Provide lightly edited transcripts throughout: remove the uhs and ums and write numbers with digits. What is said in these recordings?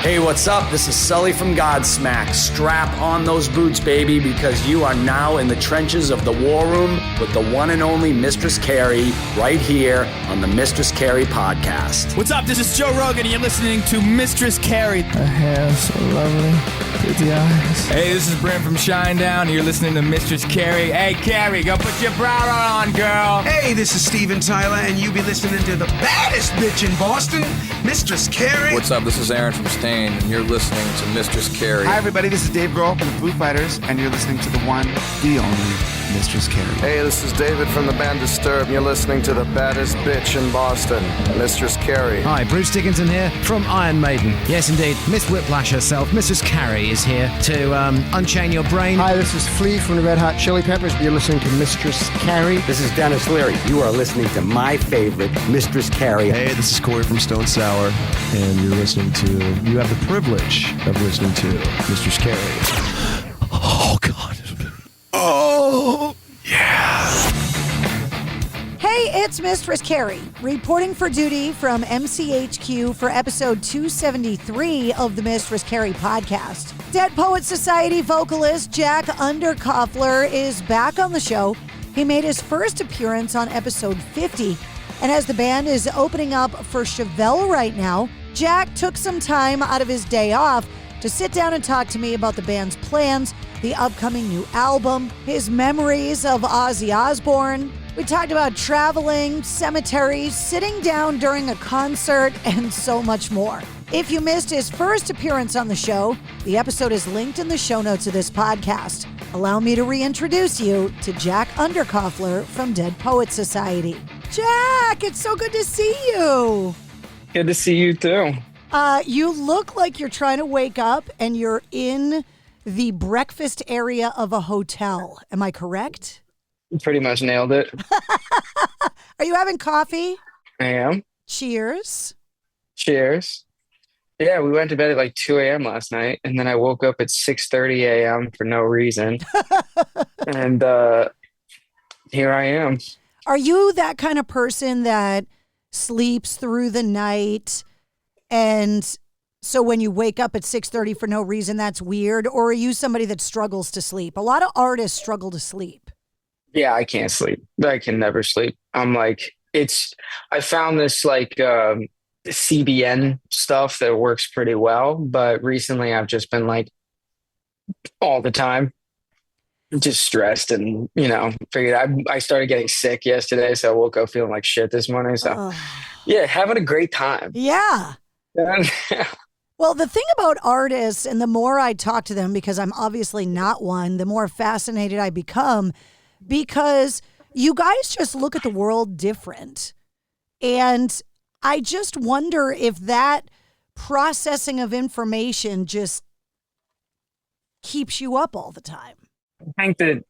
Hey, what's up? This is Sully from Godsmack. Strap on those boots, baby, because you are now in the trenches of the war room with the one and only Mistress Carrie right here on the Mistress Carrie Podcast. What's up? This is Joe Rogan, and you're listening to Mistress Carrie. Her hair so lovely, pretty eyes. Hey, this is Brent from Shinedown, and you're listening to Mistress Carrie. Hey, Carrie, go put your bra on, girl. Hey, this is Steven Tyler, and you be listening to the baddest bitch in Boston, Mistress Carrie. What's up? This is Aaron from Stain, and you're listening to Mistress Carrie. Hi, everybody. This is Dave Grohl from the Foo Fighters, and you're listening to the one, the only Mistress Carrie. Hey, this is David from the band Disturbed, and you're listening to the baddest bitch in Boston, Mistress Carrie. Hi, Bruce Dickinson here from Iron Maiden. Yes, indeed, Miss Whiplash herself, Mistress Carrie, is here to unchain your brain. Hi, this is Flea from the Red Hot Chili Peppers. You're listening to Mistress Carrie. This is Dennis Leary. You are listening to my favorite, Mistress Carrie. Hey, this is Corey from Stone Sour, and you have the privilege of listening to Mistress Carrie. Oh, God. Oh, yeah. Hey, it's Mistress Carrie, reporting for duty from MCHQ for episode 273 of the Mistress Carrie Podcast. Dead Poets Society vocalist Jack Underkofler is back on the show. He made his first appearance on episode 50, and as the band is opening up for Chevelle right now, Jack took some time out of his day off to sit down and talk to me about the band's plans, the upcoming new album, his memories of Ozzy Osbourne. We talked about traveling, cemetaries, sitting down during a concert, and so much more. If you missed his first appearance on the show, the episode is linked in the show notes of this podcast. Allow me to reintroduce you to Jack Underkofler from Dead Poets Society. Jack, it's so good to see you. Good to see you too. You look like you're trying to wake up and you're in the breakfast area of a hotel. Am I correct? You pretty much nailed it. Are you having coffee? I am. Cheers. Cheers. Yeah, we went to bed at like 2 a.m. last night, and then I woke up at 6:30 a.m. for no reason. And here I am. Are you that kind of person that sleeps through the night, and so when you wake up at 6:30 for no reason, that's weird? Or are you somebody that struggles to sleep? A lot of artists struggle to sleep. Yeah, I can't sleep. I can never sleep. I'm like, I found this like CBN stuff that works pretty well, but recently I've just been like all the time just stressed, and figured I started getting sick yesterday, so I woke up feeling like shit this morning. So yeah, having a great time. Yeah. Well, the thing about artists, and the more I talk to them, because I'm obviously not one, the more fascinated I become, because you guys just look at the world different. And I just wonder if that processing of information just keeps you up all the time. I think that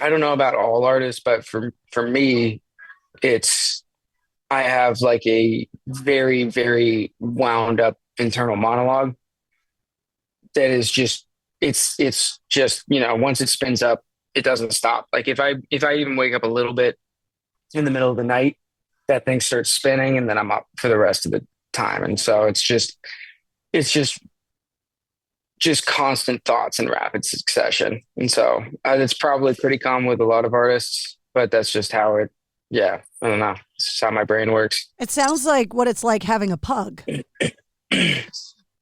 I don't know about all artists, but for me, I have like a very, very wound up internal monologue that is just, it's just, once it spins up, it doesn't stop. Like if I even wake up a little bit in the middle of the night, that thing starts spinning, and then I'm up for the rest of the time. And so it's just constant thoughts in rapid succession. And so it's probably pretty common with a lot of artists, but that's just how I don't know. It's just how my brain works. It sounds like what it's like having a pug.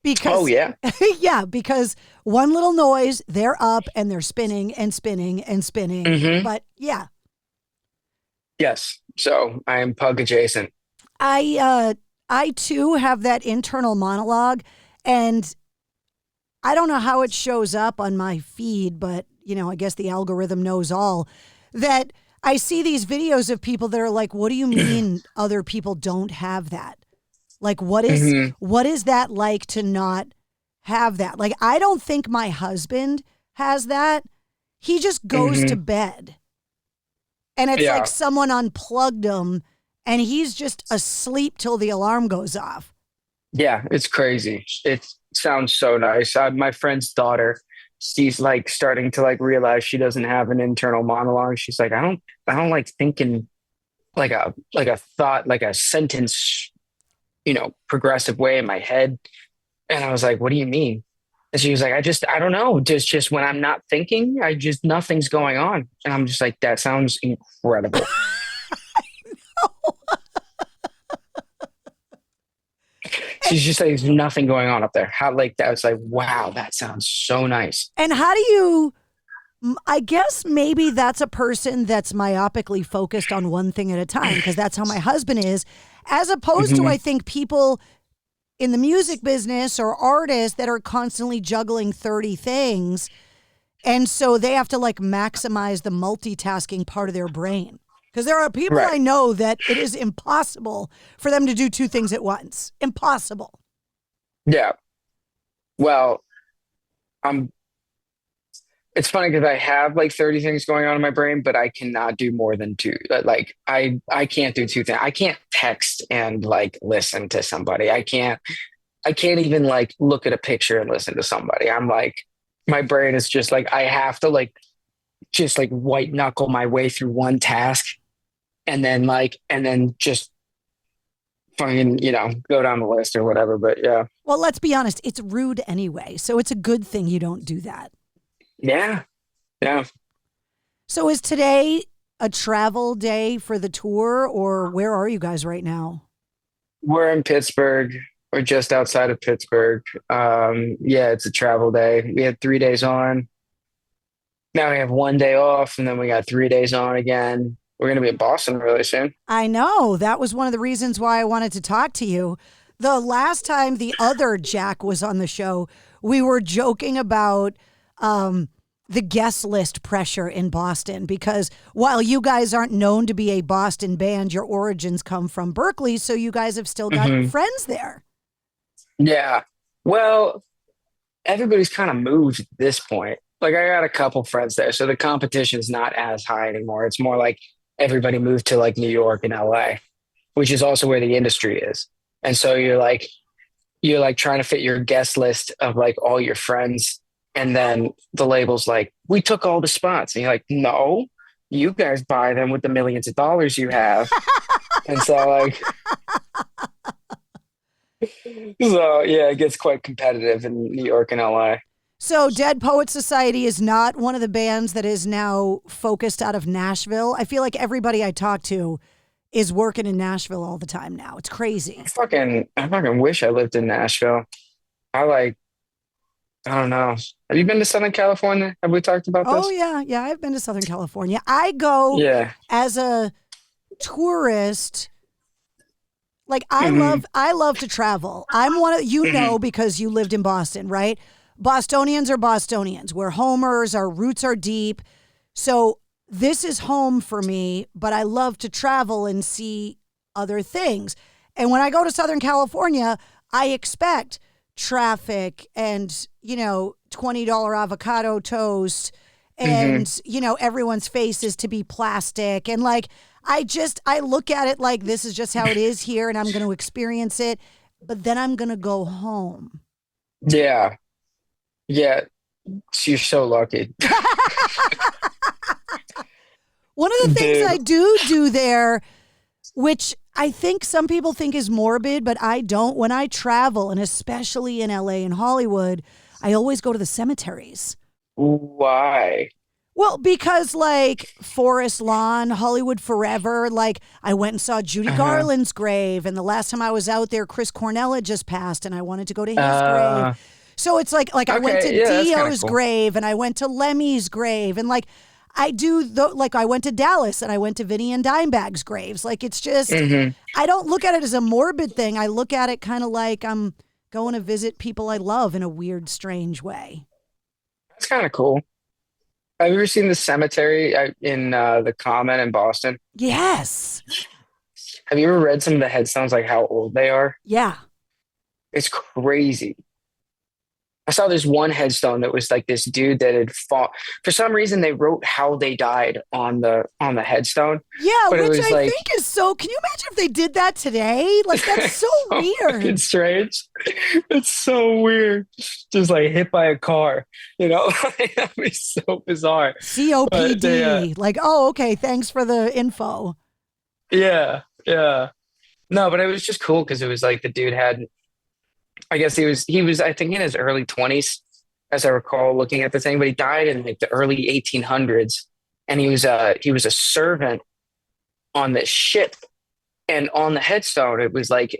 Because, oh, yeah. Yeah, because one little noise, they're up and they're spinning and spinning and spinning. Mm-hmm. But yeah. Yes. So I am pug adjacent. I too have that internal monologue, and I don't know how it shows up on my feed, but I guess the algorithm knows all, that I see these videos of people that are like, what do you mean other people don't have that? Like, what is that like to not have that? Like, I don't think my husband has that. He just goes to bed. And it's like someone unplugged him and he's just asleep till the alarm goes off. Yeah, it's crazy. It sounds so nice. My friend's daughter, she's like starting to like realize she doesn't have an internal monologue. She's like, I don't like thinking like a thought, like a sentence progressive way in my head. And I was like, what do you mean? And she was like, I don't know. Just when I'm not thinking, nothing's going on. And I'm just like, that sounds incredible. She's just like, there's nothing going on up there. How, like, that was like, wow, that sounds so nice. And how do you, I guess maybe that's a person that's myopically focused on one thing at a time, because that's how my husband is, as opposed to, I think, people in the music business or artists that are constantly juggling 30 things. And so they have to like maximize the multitasking part of their brain. Because there are people I know that it is impossible for them to do two things at once. Impossible. Yeah. Well, it's funny because I have like 30 things going on in my brain, but I cannot do more than two. Like I can't do two things. I can't text and like listen to somebody. I can't even like look at a picture and listen to somebody. I'm like, my brain is just like, I have to like, just like white knuckle my way through one task and then just fucking, go down the list or whatever. But yeah. Well, let's be honest. It's rude anyway. So it's a good thing you don't do that. Yeah. Yeah. So is today a travel day for the tour, or where are you guys right now? We're in Pittsburgh. We're just outside of Pittsburgh. Yeah, it's a travel day. We had 3 days on. Now we have 1 day off, and then we got 3 days on again. We're going to be in Boston really soon. I know. That was one of the reasons why I wanted to talk to you. The last time the other Jack was on the show, we were joking about the guest list pressure in Boston, because while you guys aren't known to be a Boston band, your origins come from Berkeley, so you guys have still got friends there. Yeah. Well, everybody's kind of moved at this point. Like, I got a couple friends there, so the competition is not as high anymore. It's more like everybody moved to like New York and LA, which is also where the industry is. And so you're like trying to fit your guest list of like all your friends. And then the label's like, we took all the spots. And you're like, no, you guys buy them with the millions of dollars you have. And so yeah, it gets quite competitive in New York and LA. So Dead Poets Society is not one of the bands that is now focused out of Nashville. I feel like everybody I talk to is working in Nashville all the time now. It's crazy. I fucking wish I lived in Nashville. I don't know. Have you been to Southern California? Have we talked about this? Oh, yeah. Yeah, I've been to Southern California. I go as a tourist. Like, I love to travel. I'm one of, because you lived in Boston, right? Bostonians are Bostonians. We're homers. Our roots are deep. So this is home for me, but I love to travel and see other things. And when I go to Southern California, I expect traffic and, $20 avocado toast and, everyone's faces to be plastic. And like, I look at it like this is just how it is here and I'm going to experience it, but then I'm going to go home. Yeah. Yeah. You're so lucky. One of the things I do there, which I think some people think is morbid, but I don't. When I travel, and especially in LA and Hollywood, I always go to the cemeteries. Why? Well, because like Forest Lawn, Hollywood Forever, like I went and saw Judy Garland's grave. And the last time I was out there, Chris Cornell had just passed and I wanted to go to his grave. So it's like I went to Dio's grave and I went to Lemmy's grave. And like I went to Dallas and I went to Vinny and Dimebag's graves. Like it's just, I don't look at it as a morbid thing. I look at it kind of like I'm going to visit people I love in a weird, strange way. That's kind of cool. Have you ever seen the cemetery in the Common in Boston? Yes. Have you ever read some of the headstones, like how old they are? Yeah. It's crazy. I saw this one headstone that was like this dude that had fought. For some reason, they wrote how they died on the headstone. Yeah, but which I think is so. Can you imagine if they did that today? Like that's so weird. It's strange. It's so weird. Just like hit by a car. That'd be so bizarre. COPD. Like, oh, okay. Thanks for the info. Yeah. Yeah. No, but it was just cool because it was like the dude had, I guess he was I think in his early 20s, as I recall looking at the thing, but he died in like the early 1800s, and he was a servant on this ship, and on the headstone it was like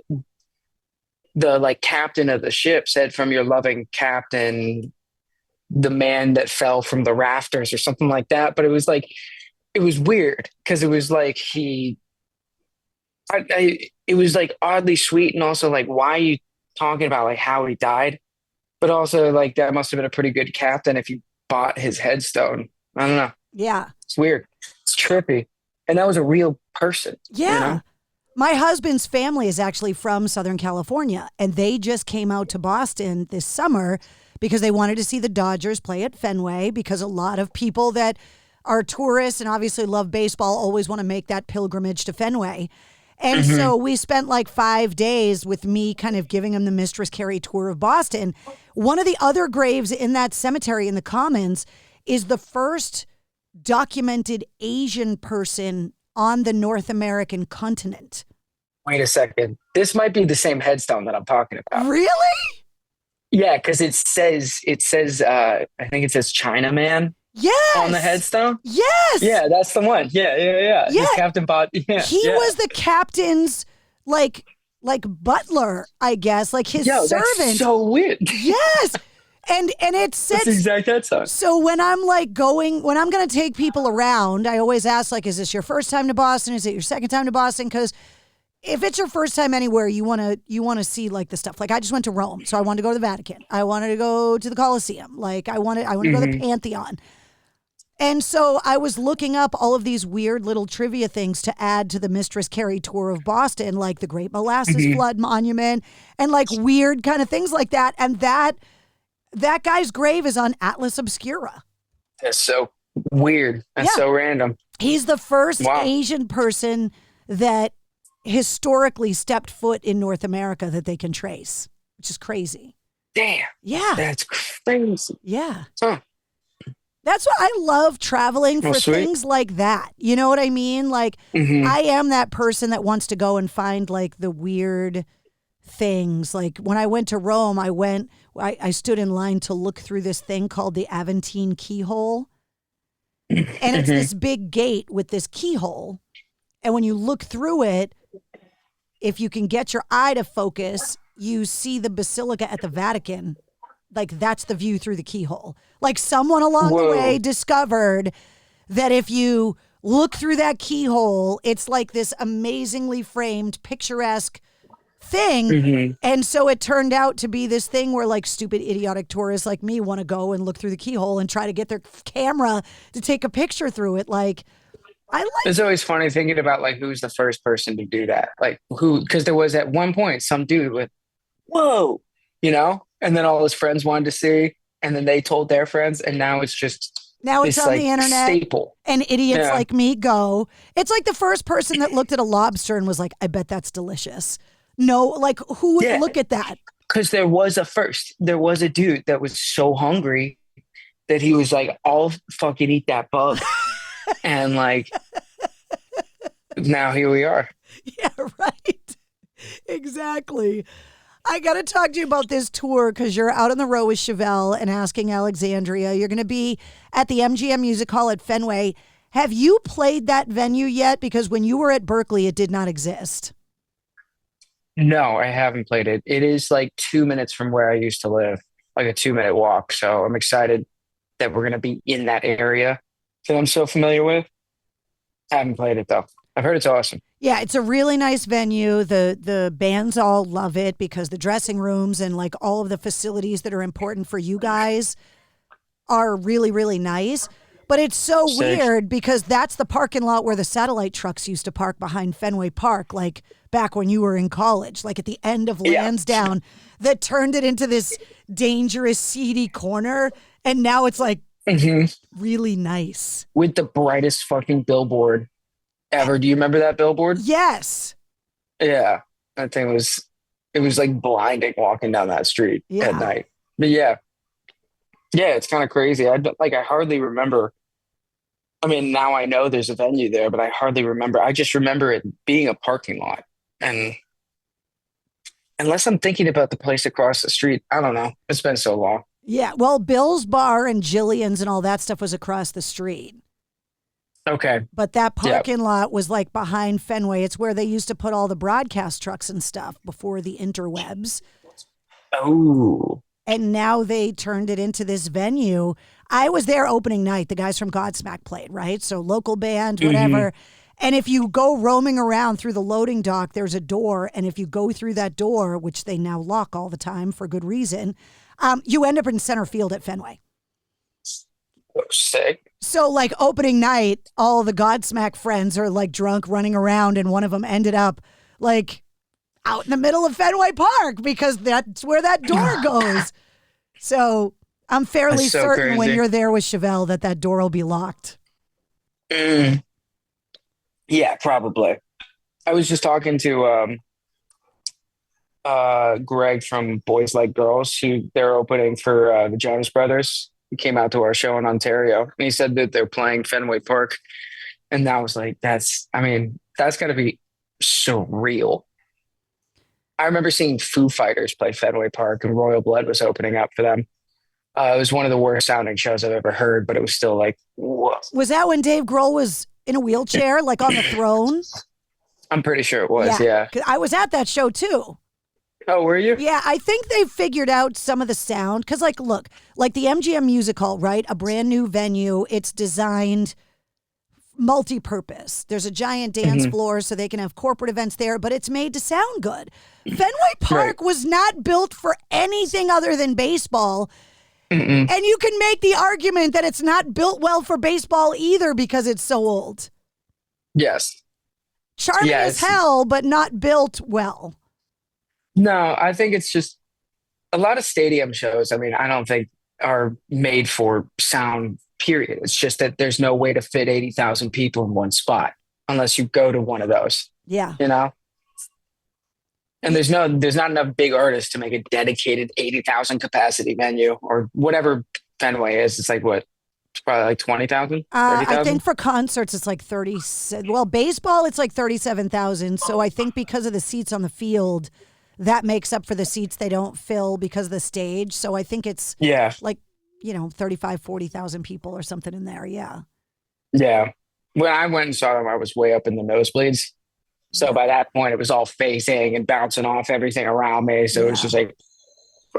the like captain of the ship said, "From your loving captain, the man that fell from the rafters," or something like that. But it was like, it was weird because it was like it was like oddly sweet, and also like, why are you talking about like how he died? But also like that must have been a pretty good captain if you bought his headstone. I don't know. Yeah. It's weird. It's trippy. And that was a real person. Yeah. You know? My husband's family is actually from Southern California, and they just came out to Boston this summer because they wanted to see the Dodgers play at Fenway, because a lot of people that are tourists and obviously love baseball always want to make that pilgrimage to Fenway. And so we spent like 5 days with me kind of giving them the Mistress Carrie tour of Boston. One of the other graves in that cemetery in the Commons is the first documented Asian person on the North American continent. Wait a second. This might be the same headstone that I'm talking about. Really? Yeah, because it says I think it says Chinaman. Yes. On the headstone? Yes. Yeah, that's the one. Yeah. Yeah. This Captain Bot. Yeah. He was the captain's like butler, I guess, like his servant. That's so weird. Yes. And it said that's the exact headstone. So when I'm when I'm going to take people around, I always ask, like, is this your first time to Boston? Is it your second time to Boston? Because if it's your first time anywhere, you want to see like the stuff. Like, I just went to Rome, so I wanted to go to the Vatican. I wanted to go to the Colosseum. Like, I want to go to the Pantheon. And so I was looking up all of these weird little trivia things to add to the Mistress Carrie tour of Boston, like the Great Molasses Flood Monument and like weird kind of things like that. And that guy's grave is on Atlas Obscura. That's so weird. That's so random. He's the first Asian person that historically stepped foot in North America that they can trace, which is crazy. Damn. Yeah. That's crazy. Yeah. Huh. That's why I love traveling for things like that. You know what I mean? Like, I am that person that wants to go and find like the weird things. Like when I went to Rome, I stood in line to look through this thing called the Aventine keyhole. And it's this big gate with this keyhole. And when you look through it, if you can get your eye to focus, you see the Basilica at the Vatican. Like, that's the view through the keyhole. Like, someone along the way discovered that if you look through that keyhole, it's like this amazingly framed, picturesque thing. And so it turned out to be this thing where like stupid, idiotic tourists like me want to go and look through the keyhole and try to get their camera to take a picture through it. Like, it's always funny thinking about like who's the first person to do that. Like because there was at one point some dude with, whoa, you know, and then all his friends wanted to see, and then they told their friends, and now it's on the internet staple. And idiots like me go. It's like the first person that looked at a lobster and was like, I bet that's delicious. No, like who would look at that? Because there was a dude that was so hungry that he was like, I'll fucking eat that bug. And like, now here we are. Yeah, right. Exactly. I got to talk to you about this tour because you're out on the road with Chevelle and Asking Alexandria. You're going to be at the MGM Music Hall at Fenway. Have you played that venue yet? Because when you were at Berkeley, it did not exist. No, I haven't played it. It is like 2 minutes from where I used to live, like a 2-minute walk. So I'm excited that we're going to be in that area that I'm so familiar with. I haven't played it though. I've heard it's awesome. Yeah, it's a really nice venue. The bands all love it because the dressing rooms and like all of the facilities that are important for you guys are really, really nice. But it's so weird because that's the parking lot where the satellite trucks used to park behind Fenway Park, like back when you were in college, like at the end of Lansdowne, that turned it into this dangerous, seedy corner. And now it's like really nice. With the brightest fucking billboard ever. Do you remember that billboard? Yes. Yeah. That thing it was like blinding walking down that street at night. But yeah, it's kind of crazy. I hardly remember. I mean, now I know there's a venue there, but I hardly remember. I just remember it being a parking lot. And unless I'm thinking about the place across the street. I don't know. It's been so long. Yeah, well, Bill's Bar and Jillian's and all that stuff was across the street. Okay. But that parking lot was like behind Fenway. It's where they used to put all the broadcast trucks and stuff before the interwebs. Oh. And now they turned it into this venue. I was there opening night. The guys from Godsmack played, right? So local band, whatever. And if you go roaming around through the loading dock, there's a door. And if you go through that door, which they now lock all the time for good reason, you end up in center field at Fenway. Oh, sick. So like opening night, all the Godsmack friends are like drunk running around, and one of them ended up like out in the middle of Fenway Park because that's where that door goes. So I'm fairly certain when you're there with Chevelle that door will be locked. Yeah, probably. I was just talking to Greg from Boys Like Girls, who they're opening for the Jonas Brothers. He came out to our show in Ontario, and he said that they're playing Fenway Park. And I was like, that's got to be surreal. I remember seeing Foo Fighters play Fenway Park, and Royal Blood was opening up for them. It was one of the worst sounding shows I've ever heard, but it was still like, whoa. Was that when Dave Grohl was in a wheelchair, like on the throne? I'm pretty sure it was, yeah. 'Cause I was at that show too. Oh, were you? Yeah, I think they figured out some of the sound. Because, like, look, like the MGM Music Hall, right? A brand new venue. It's designed multi-purpose. There's a giant dance floor so they can have corporate events there, but it's made to sound good. Fenway Park was not built for anything other than baseball. And you can make the argument that it's not built well for baseball either because it's so old. Yes. Charming as hell, but not built well. No, I think it's just a lot of stadium shows. I mean, I don't think are made for sound, period. It's just that there's no way to fit 80,000 people in one spot unless you go to one of those. Yeah. You know? And there's not enough big artists to make a dedicated 80,000 capacity venue or whatever Fenway is. It's like what? It's probably like 20,000? I think for concerts it's like 30. Well, baseball it's like 37,000. So I think because of the seats on the field, that makes up for the seats they don't fill because of the stage. So I think it's like, 35, 40,000 people or something in there. Yeah. Yeah. When I went and saw them, I was way up in the nosebleeds. So by that point, it was all phasing and bouncing off everything around me. So it was just like,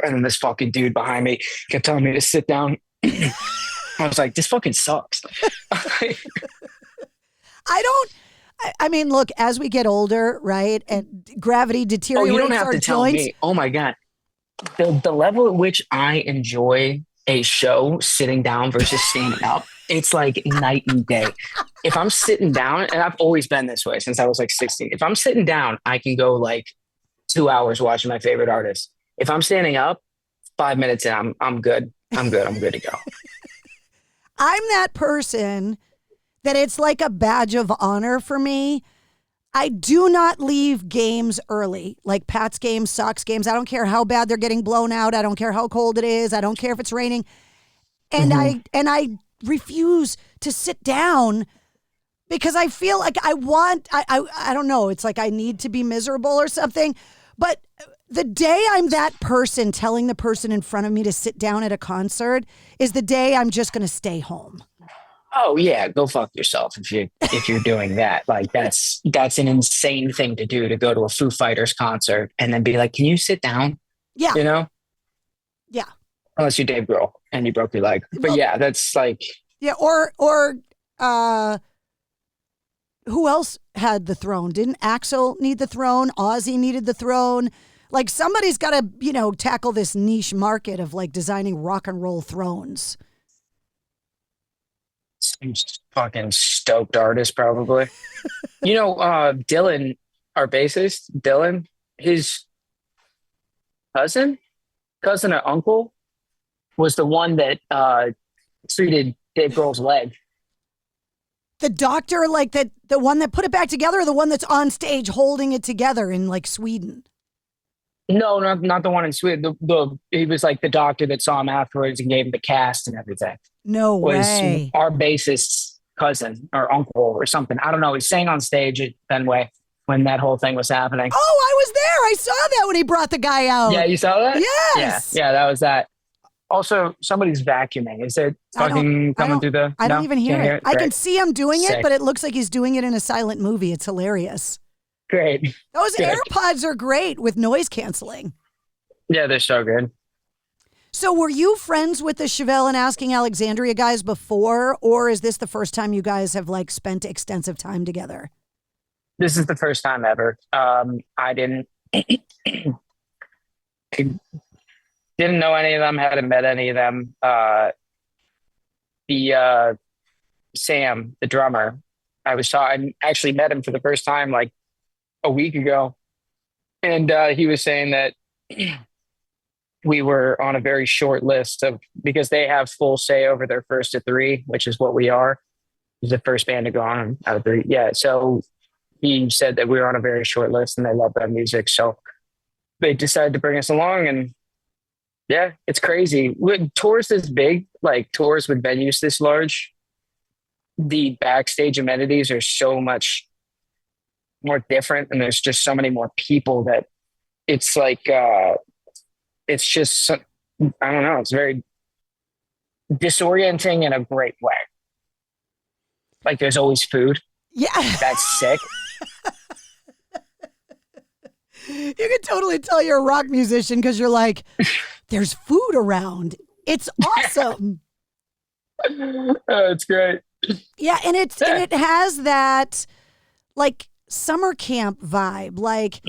and then this fucking dude behind me kept telling me to sit down. I was like, this fucking sucks. I mean, look, as we get older, right, and gravity deteriorates you don't have our to tell joints. me. Oh my God. The level at which I enjoy a show sitting down versus standing up, it's like night and day. If I'm sitting down, and I've always been this way since I was like 16, if I'm sitting down, I can go like 2 hours watching my favorite artist. If I'm standing up, 5 minutes in, I'm good. I'm good to go. I'm that person that it's like a badge of honor for me. I do not leave games early, like Pats games, Sox games. I don't care how bad they're getting blown out. I don't care how cold it is. I don't care if it's raining. And I refuse to sit down because I feel like I don't know. It's like I need to be miserable or something. But the day I'm that person telling the person in front of me to sit down at a concert is the day I'm just going to stay home. Oh yeah, go fuck yourself if you're doing that. Like that's an insane thing to do, to go to a Foo Fighters concert and then be like, "Can you sit down?" Yeah, you know. Yeah. Unless you're Dave Grohl and you broke your leg, but yeah, that's like or who else had the throne? Didn't Axl need the throne? Ozzy needed the throne. Like somebody's got to tackle this niche market of like designing rock and roll thrones. Some fucking stoked artist, probably. Dylan, our bassist, Dylan, his cousin or uncle was the one that treated Dave Grohl's leg. The doctor, like the one that put it back together, or the one that's on stage holding it together in like Sweden? No, not the one in Sweden. He was like the doctor that saw him afterwards and gave him the cast and everything. No way. Was our bassist's cousin or uncle or something. I don't know. He sang on stage at Fenway when that whole thing was happening. Oh, I was there. I I saw that when he brought the guy out. Yeah, you saw that? Yes. Yeah, that was that. Also, somebody's vacuuming. Is it fucking coming through the... I don't even hear it. I can Great. see him doing Sick. it, but it looks like he's doing it in a silent movie. It's hilarious. Great. Those Good. AirPods are great with noise canceling. Yeah, they're so good. So were you friends with the Chevelle and Asking Alexandria guys before, or is this the first time you guys have like spent extensive time together? This is the first time ever. I didn't know any of them, hadn't met any of them. Sam, the drummer, I actually met him for the first time like a week ago. And he was saying that we were on a very short list because they have full say over their first of three, which is what we are. It's the first band to go on out of three. Yeah. So he said that we were on a very short list and they love that music. So they decided to bring us along, and yeah, it's crazy. With tours this big, like tours with venues this large, the backstage amenities are so much more different, and there's just so many more people that it's like, it's just, I don't know, it's very disorienting in a great way. Like there's always food. Yeah. That's sick. You can totally tell you're a rock musician because you're like, there's food around. It's awesome. It's great. Yeah, and it has that like summer camp vibe, like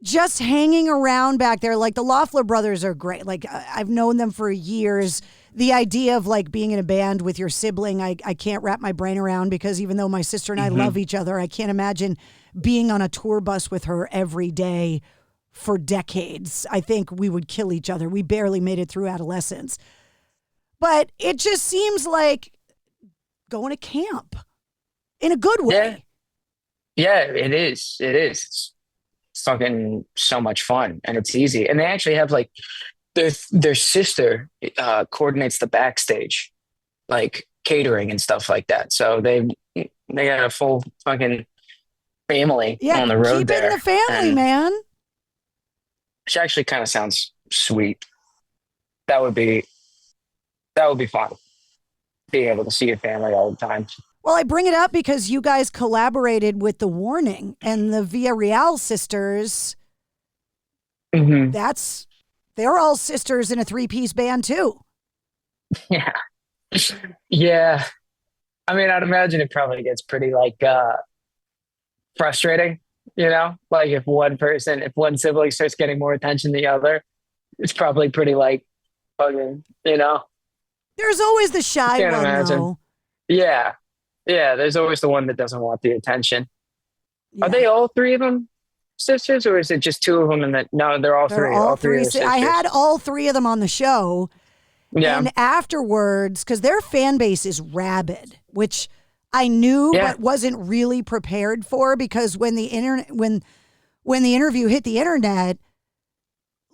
just hanging around back there. Like the Loeffler brothers are great. Like I've known them for years. The idea of like being in a band with your sibling, I can't wrap my brain around, because even though my sister and I love each other, I can't imagine being on a tour bus with her every day for decades. I think we would kill each other. We barely made it through adolescence. But it just seems like going to camp in a good way. Yeah, it is. It is. It's fucking so much fun, and it's easy. And they actually have like their sister coordinates the backstage, like catering and stuff like that. So they got a full fucking family on the road there. Keep it in the family, man. Which actually kind of sounds sweet. That would be fun. Being able to see your family all the time. Well, I bring it up because you guys collaborated with The Warning and the Villarreal sisters. Mm-hmm. They're all sisters in a 3-piece band too. Yeah. Yeah. I mean, I'd imagine it probably gets pretty like frustrating, you know? Like if one sibling starts getting more attention than the other, it's probably pretty like fucking, you know? There's always the shy one, imagine. though. Yeah. Yeah, there's always the one that doesn't want the attention. Yeah. Are they all three of them sisters, or is it just two of them? And no, they're all three. All three are sisters. I had all three of them on the show. Yeah. And afterwards, because their fan base is rabid, which I knew but wasn't really prepared for, because when the interview hit the internet,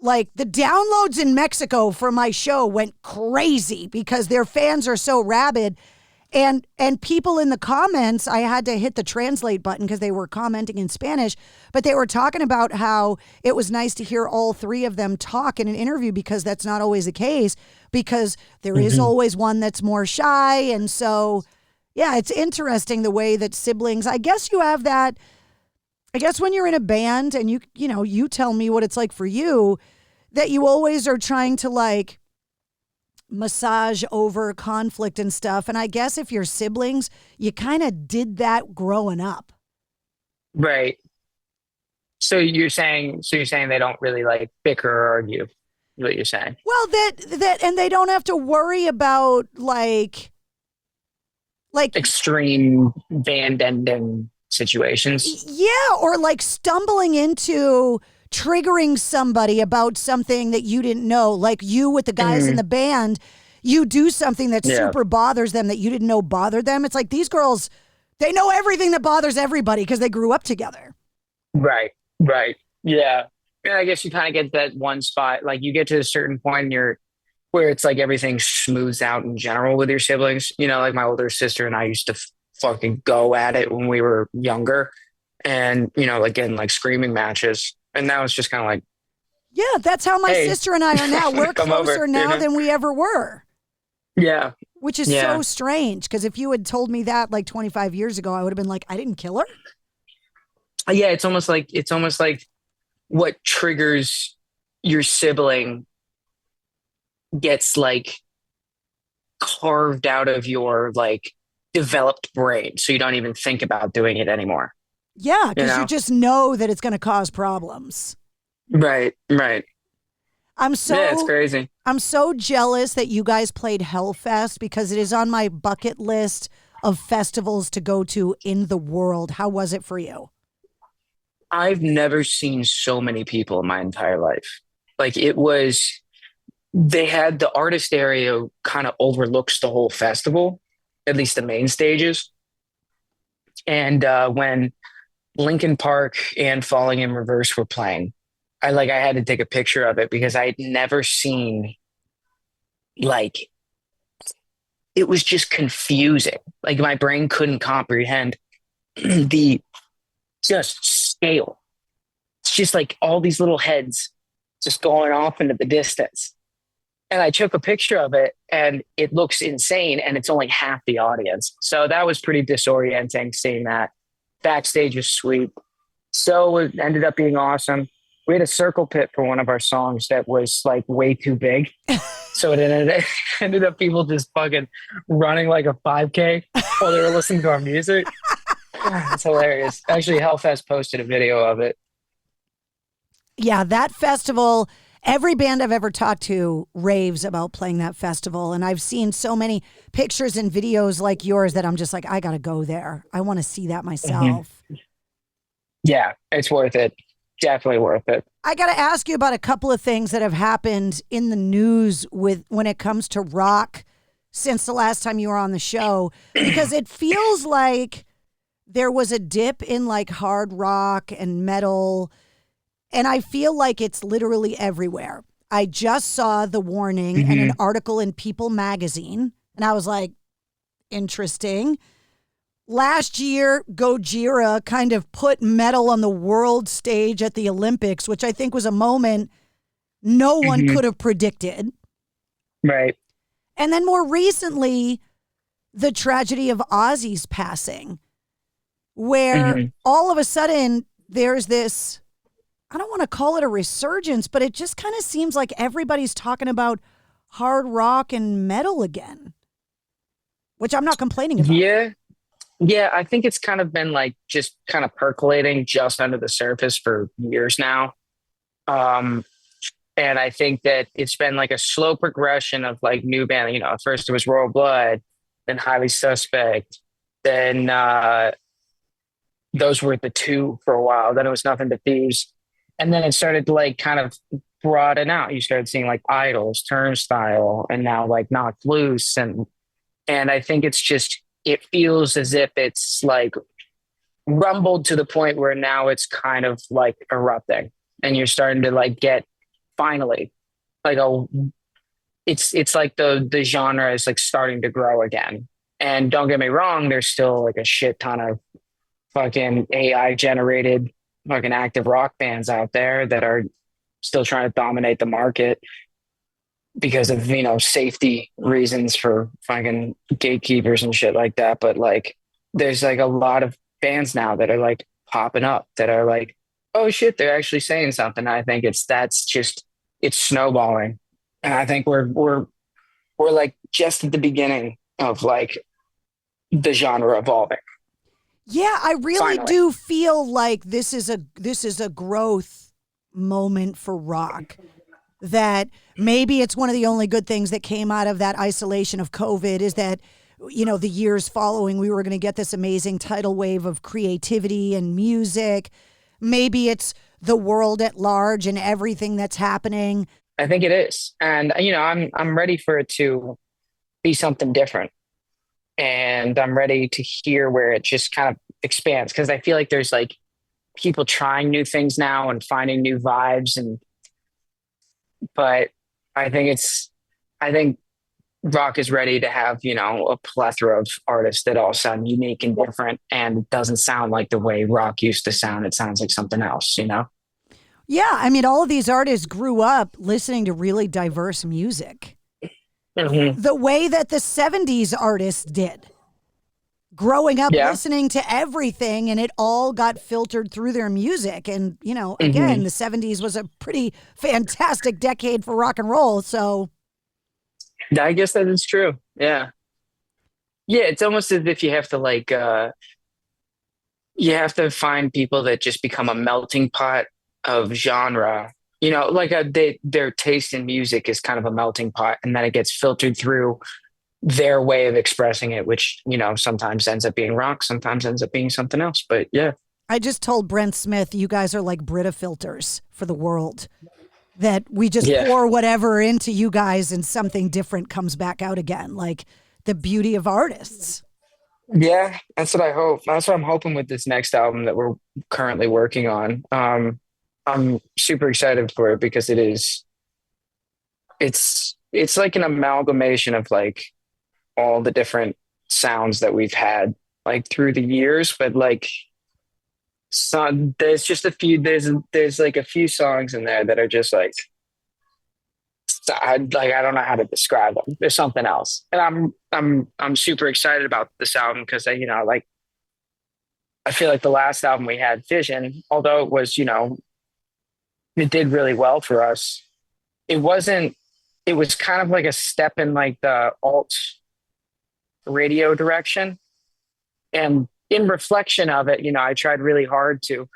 like the downloads in Mexico for my show went crazy because their fans are so rabid. And people in the comments, I had to hit the translate button because they were commenting in Spanish, but they were talking about how it was nice to hear all three of them talk in an interview, because that's not always the case, because there is always one that's more shy. And so, yeah, it's interesting the way that siblings, I guess you have that, I guess when you're in a band and you tell me what it's like for you, that you always are trying to like massage over conflict and stuff. And I guess if you're siblings, you kind of did that growing up. Right. So you're saying they don't really like bicker or argue, is what you're saying? Well, that and they don't have to worry about like extreme band ending situations. Yeah, or like stumbling into triggering somebody about something that you didn't know, like you with the guys in the band, you do something that super bothers them that you didn't know bothered them. It's like these girls, they know everything that bothers everybody because they grew up together. Right. Yeah. And I guess you kind of get that one spot, like you get to a certain point where it's like everything smooths out in general with your siblings. You know, like my older sister and I used to fucking go at it when we were younger, and, you know, like in like screaming matches. And now it's just kind of like, yeah, that's how my sister and I are now. We're closer now than we ever were. Yeah. Which is so strange, because if you had told me that like 25 years ago, I would have been like, I didn't kill her. Yeah, it's almost like what triggers your sibling gets like carved out of your like developed brain, so you don't even think about doing it anymore. Yeah, because you just know that it's going to cause problems. Right. It's crazy. I'm so jealous that you guys played Hellfest, because it is on my bucket list of festivals to go to in the world. How was it for you? I've never seen so many people in my entire life. Like they had the artist area kind of overlooks the whole festival, at least the main stages. And when Linkin Park and Falling in Reverse were playing, I had to take a picture of it, because I had never seen, like, it was just confusing. Like, my brain couldn't comprehend the just scale. It's just like all these little heads just going off into the distance. And I took a picture of it, and it looks insane, and it's only half the audience. So that was pretty disorienting, seeing that. Backstage was sweet. So it ended up being awesome. We had a circle pit for one of our songs that was like way too big. So it ended up people just fucking running like a 5K while they were listening to our music. It's hilarious. Actually, Hellfest posted a video of it. Yeah, that festival, every band I've ever talked to raves about playing that festival. And I've seen so many pictures and videos like yours that I'm just like, I got to go there. I want to see that myself. Mm-hmm. Yeah, it's worth it. Definitely worth it. I got to ask you about a couple of things that have happened in the news when it comes to rock since the last time you were on the show, because it feels like there was a dip in like hard rock and metal, and I feel like it's literally everywhere. I just saw the warning and an article in People magazine, and I was like, interesting. Last year, Gojira kind of put metal on the world stage at the Olympics, which I think was a moment no one could have predicted. Right. And then more recently, the tragedy of Ozzy's passing, where all of a sudden there's this, I don't want to call it a resurgence, but it just kind of seems like everybody's talking about hard rock and metal again, which I'm not complaining about. Yeah, I think it's kind of been like just kind of percolating just under the surface for years now. And I think that it's been like a slow progression of like new band. At first it was Royal Blood, then Highly Suspect, then those were the two for a while. Then it was Nothing But Thieves. And then it started to like kind of broaden out. You started seeing like Idols, Turnstile, and now like Knocked Loose. And I think it's just, it feels as if it's like rumbled to the point where now it's kind of like erupting, and you're starting to like get finally like it's like the genre is like starting to grow again. And don't get me wrong, there's still like a shit ton of fucking AI generated fucking active rock bands out there that are still trying to dominate the market because of, safety reasons for fucking gatekeepers and shit like that. But like, there's like a lot of bands now that are like popping up that are like, oh shit, they're actually saying something. I think it's snowballing. And I think we're like just at the beginning of like the genre evolving. Yeah, I really do feel like this is a growth moment for rock. That maybe it's one of the only good things that came out of that isolation of COVID is that, the years following, we were going to get this amazing tidal wave of creativity and music. Maybe it's the world at large and everything that's happening. I think it is. And, I'm ready for it to be something different. And I'm ready to hear where it just kind of expands. Because I feel like there's like people trying new things now and finding new vibes. But I think rock is ready to have, a plethora of artists that all sound unique and different, and it doesn't sound like the way rock used to sound. It sounds like something else, Yeah, I mean, all of these artists grew up listening to really diverse music. Mm-hmm. The way that the 70s artists did. Growing up listening to everything, and it all got filtered through their music. And, you know, again, the 70s was a pretty fantastic decade for rock and roll. So I guess that is true. Yeah. Yeah, it's almost as if you have to like you have to find people that just become a melting pot of genre. You know, like their taste in music is kind of a melting pot, and then it gets filtered through their way of expressing it, which, you know, sometimes ends up being rock, sometimes ends up being something else. But yeah. I just told Brent Smith, you guys are like Brita filters for the world. That we just pour whatever into you guys and something different comes back out again. Like the beauty of artists. Yeah, that's what I hope. That's what I'm hoping with this next album that we're currently working on. I'm super excited for it because it's like an amalgamation of like all the different sounds that we've had like through the years, but like there's just a few there's like a few songs in there that are just like I don't know how to describe them. There's something else, and I'm super excited about this album because I feel like the last album we had, Vision, although it was, you know, it did really well for us. It was kind of like a step in like the alt radio direction. And in reflection of it, you know, I tried really hard to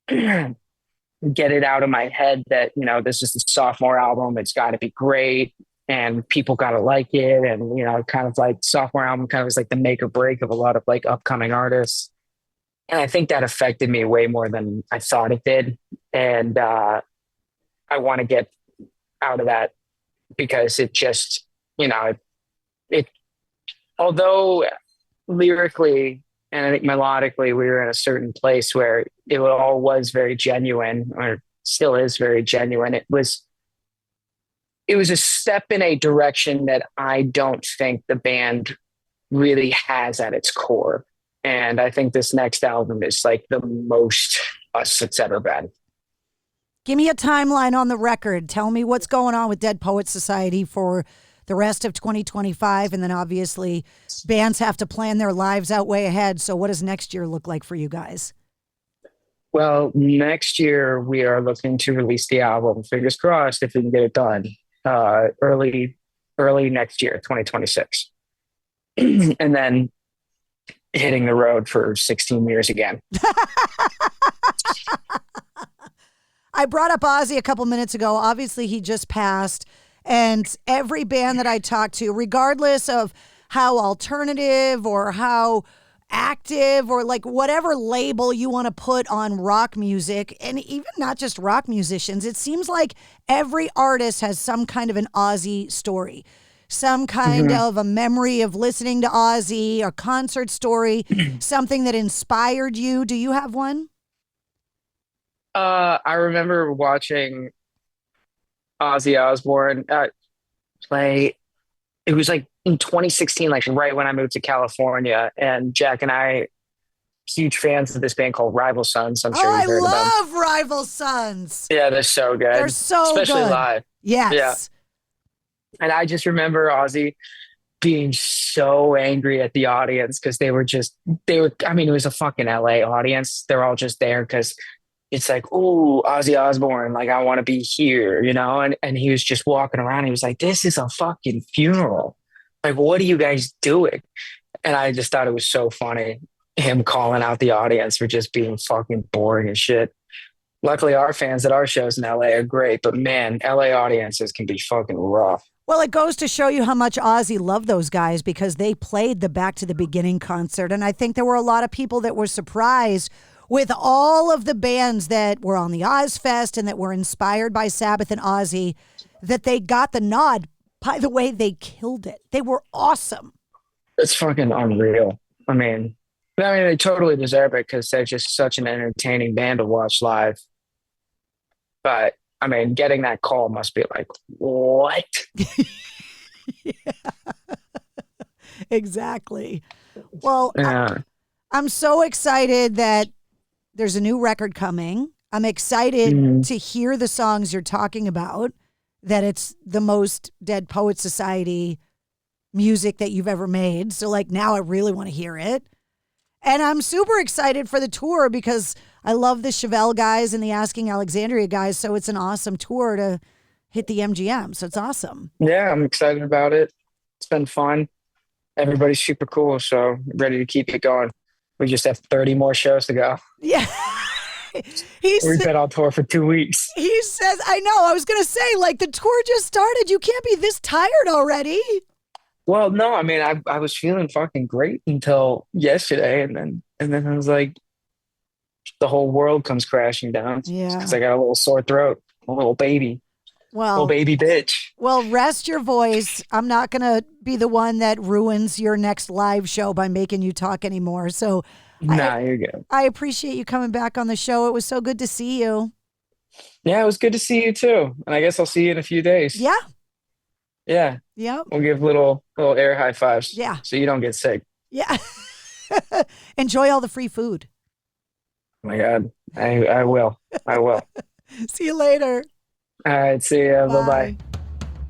get it out of my head that, you know, this is the sophomore album. It's got to be great and people got to like it. And, you know, kind of like sophomore album kind of was like the make or break of a lot of like upcoming artists. And I think that affected me way more than I thought it did. And I want to get out of that because it just, you know, it although lyrically and I think melodically we were in a certain place where it all was very genuine, or still is very genuine. It was a step in a direction that I don't think the band really has at its core. And I think this next album is like the most us it's ever been. Give me a timeline on the record. Tell me what's going on with Dead Poets Society for the rest of 2025. And then obviously bands have to plan their lives out way ahead. So what does next year look like for you guys? Well, next year we are looking to release the album. Fingers crossed if we can get it done early next year, 2026. And then hitting the road for 16 years again. I brought up Ozzy a couple minutes ago. Obviously, he just passed. And every band that I talk to, regardless of how alternative or how active or like whatever label you want to put on rock music, and even not just rock musicians, it seems like every artist has some kind of an Ozzy story. Some kind of a memory of listening to Ozzy, a concert story, something that inspired you. Do you have one? I remember watching Ozzy Osbourne play. It was like in 2016, like right when I moved to California, and Jack and I, huge fans of this band called Rival Sons. I'm sure you've heard of them. I love Rival Sons. Yeah, they're so good. They're so especially good. live. Yes. Yeah. And I just remember Ozzy being so angry at the audience because I mean, it was a fucking LA audience. They're all just there because it's like, oh, Ozzy Osbourne, like I want to be here, you know? And he was just walking around. He was like, this is a fucking funeral. Like, what are you guys doing? And I just thought it was so funny, him calling out the audience for just being fucking boring as shit. Luckily, our fans at our shows in LA are great, but man, LA audiences can be fucking rough. Well, it goes to show you how much Ozzy loved those guys because they played the Back to the Beginning concert. And I think there were a lot of people that were surprised with all of the bands that were on the Ozfest and that were inspired by Sabbath and Ozzy, that they got the nod. By the way, they killed it. They were awesome. It's fucking unreal. I mean, they totally deserve it because they're just such an entertaining band to watch live. But I mean, getting that call must be like, what? Yeah. Exactly. Well, yeah. I'm so excited that there's a new record coming. I'm excited to hear the songs you're talking about, that it's the most Dead Poets Society music that you've ever made. So like now I really want to hear it. And I'm super excited for the tour because I love the Chevelle guys and the Asking Alexandria guys. So it's an awesome tour to hit the MGM. So it's awesome. Yeah, I'm excited about it. It's been fun. Everybody's super cool. So ready to keep it going. We just have 30 more shows to go. Yeah. We've been on tour for 2 weeks. He says, I know. I was going to say, like, the tour just started. You can't be this tired already. Well, no, I mean, I was feeling fucking great until yesterday. And then I was like, the whole world comes crashing down. Yeah. Because I got a little sore throat, a little baby. Little baby bitch. Well, rest your voice. I'm not going to be the one that ruins your next live show by making you talk anymore. So, you're good. I appreciate you coming back on the show. It was so good to see you. Yeah, it was good to see you too. And I guess I'll see you in a few days. Yeah. Yeah. Yep. We'll give little air high fives. Yeah. So you don't get sick. Yeah. Enjoy all the free food. Oh my God. I will. I will. See you later. All right. See ya. Bye-bye.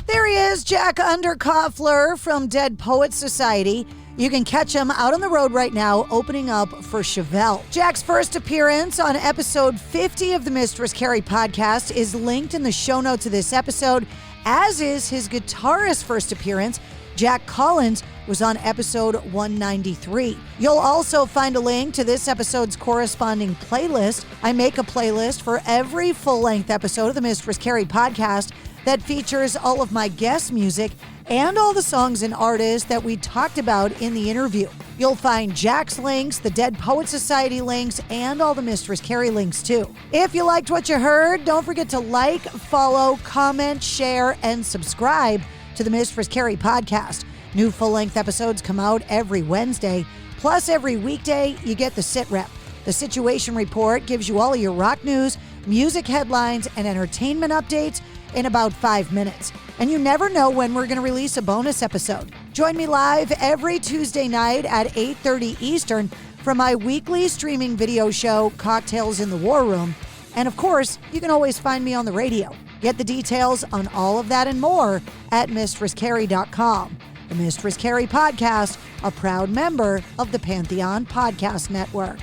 There he is, Jack Underkofler from Dead Poets Society. You can catch him out on the road right now, opening up for Chevelle. Jack's first appearance on episode 50 of the Mistress Carrie Podcast is linked in the show notes of this episode, as is his guitarist first appearance. Jack Collins was on episode 193. You'll also find a link to this episode's corresponding playlist. I make a playlist for every full-length episode of the Mistress Carrie Podcast that features all of my guest music and all the songs and artists that we talked about in the interview. You'll find Jack's links, the Dead Poets Society links, and all the Mistress Carrie links too. If you liked what you heard, don't forget to like, follow, comment, share, and subscribe to the Mistress Carrie Podcast. New full-length episodes come out every Wednesday. Plus, every weekday, you get the Sit Rep. The Situation Report gives you all of your rock news, music headlines, and entertainment updates in about 5 minutes. And you never know when we're going to release a bonus episode. Join me live every Tuesday night at 8:30 Eastern for my weekly streaming video show, Cocktails in the War Room. And of course, you can always find me on the radio. Get the details on all of that and more at mistresscarrie.com. The Mistress Carrie Podcast, a proud member of the Pantheon Podcast Network.